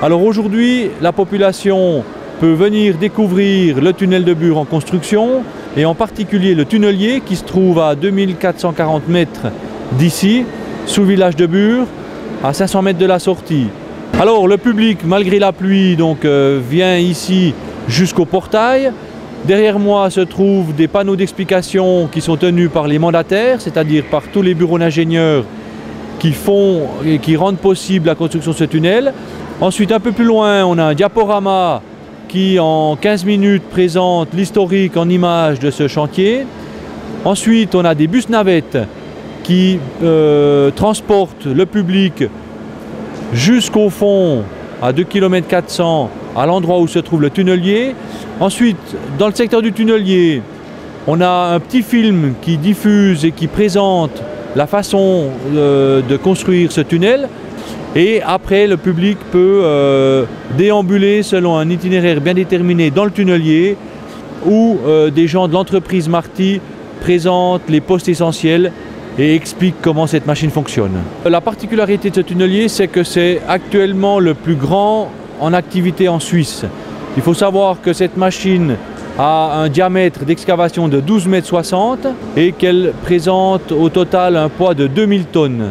Alors aujourd'hui, la population peut venir découvrir le tunnel de Bure en construction et en particulier le tunnelier qui se trouve à 2440 mètres d'ici, sous le village de Bure, à 500 mètres de la sortie. Alors le public, malgré la pluie, vient ici jusqu'au portail. Derrière moi se trouvent des panneaux d'explication qui sont tenus par les mandataires, c'est-à-dire par tous les bureaux d'ingénieurs qui font et qui rendent possible la construction de ce tunnel. Ensuite, un peu plus loin, on a un diaporama qui, en 15 minutes, présente l'historique en images de ce chantier. Ensuite, on a des bus navettes qui transportent le public jusqu'au fond, à 2,4 km, à l'endroit où se trouve le tunnelier. Ensuite, dans le secteur du tunnelier, on a un petit film qui diffuse et qui présente la façon de construire ce tunnel. Et après, le public peut déambuler selon un itinéraire bien déterminé dans le tunnelier où des gens de l'entreprise Marty présentent les postes essentiels et expliquent comment cette machine fonctionne. La particularité de ce tunnelier, c'est que c'est actuellement le plus grand en activité en Suisse. Il faut savoir que cette machine a un diamètre d'excavation de 12,60 m et qu'elle présente au total un poids de 2000 tonnes,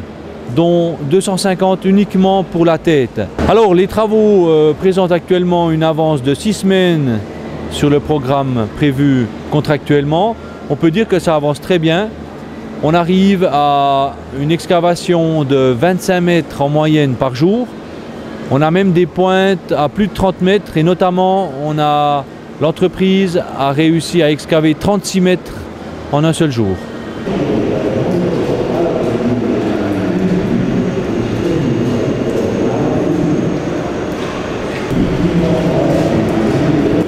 dont 250 uniquement pour la tête. Alors les travaux présentent actuellement une avance de 6 semaines sur le programme prévu contractuellement. On peut dire que ça avance très bien. On arrive à une excavation de 25 mètres en moyenne par jour. On a même des pointes à plus de 30 mètres et notamment l'entreprise a réussi à excaver 36 mètres en un seul jour.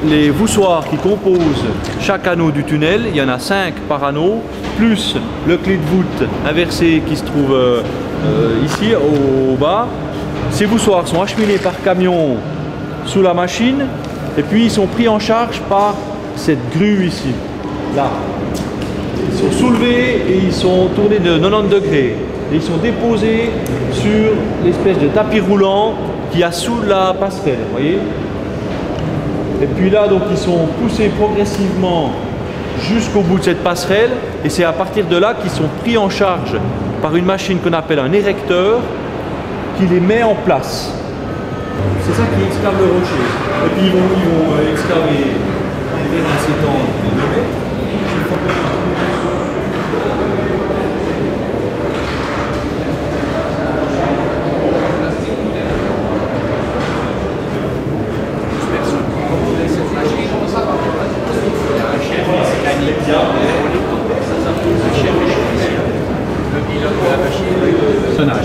Les voussoirs qui composent chaque anneau du tunnel, il y en a 5 par anneau, plus le clé de voûte inversé qui se trouve ici au bas. Ces voussoirs sont acheminés par camion sous la machine et puis ils sont pris en charge par cette grue ici, là. Ils sont soulevés et ils sont tournés de 90 degrés et ils sont déposés sur l'espèce de tapis roulant qu'il y a sous la passerelle, vous voyez. Et puis là, donc, ils sont poussés progressivement jusqu'au bout de cette passerelle et c'est à partir de là qu'ils sont pris en charge par une machine qu'on appelle un érecteur qui les met en place. C'est ça qui excave le rocher. Et puis ils vont excaver les vérins s'étendent de 2 mètres.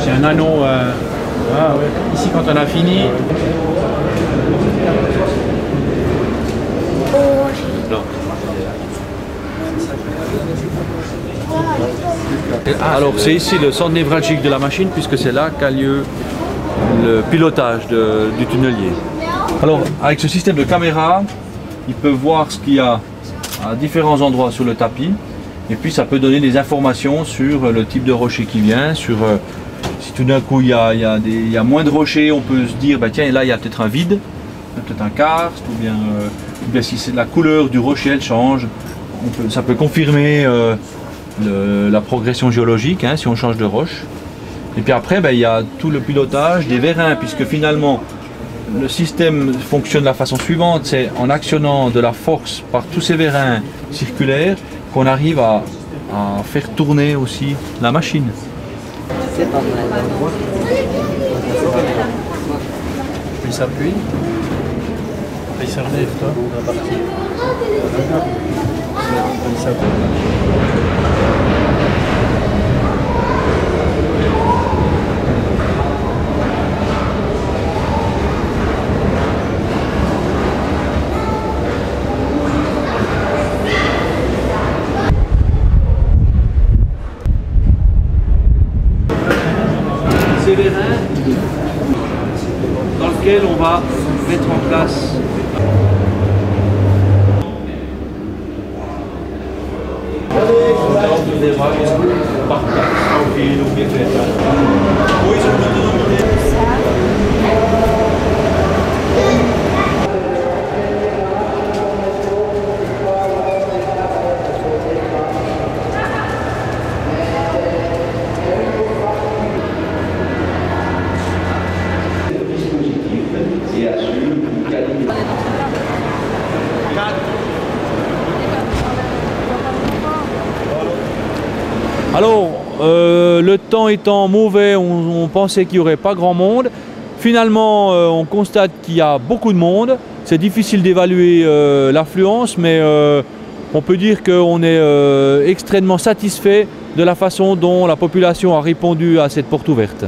C'est un anneau ici quand on a fini. Alors c'est ici le centre névralgique de la machine puisque c'est là qu'a lieu le pilotage du tunnelier. Alors avec ce système de caméra, ils peuvent voir ce qu'il y a à différents endroits sur le tapis et puis ça peut donner des informations sur le type de rocher qui vient, sur si tout d'un coup il y a moins de rochers, on peut se dire bah tiens là il y a peut-être un vide, peut-être un karst ou bien si c'est la couleur du rocher elle change, ça peut confirmer la progression géologique si on change de roche. Et puis après il y a tout le pilotage des vérins puisque finalement le système fonctionne de la façon suivante, c'est en actionnant de la force par tous ces vérins circulaires qu'on arrive à faire tourner aussi la machine. C'est pas mal. Puis il s'appuie. Il se relève, toi. On va partir. Il s'appuie. Ces vérins dans lequel on va mettre en place Alors, le temps étant mauvais, on pensait qu'il n'y aurait pas grand monde. Finalement, on constate qu'il y a beaucoup de monde. C'est difficile d'évaluer l'affluence, mais on peut dire qu'on est extrêmement satisfait de la façon dont la population a répondu à cette porte ouverte.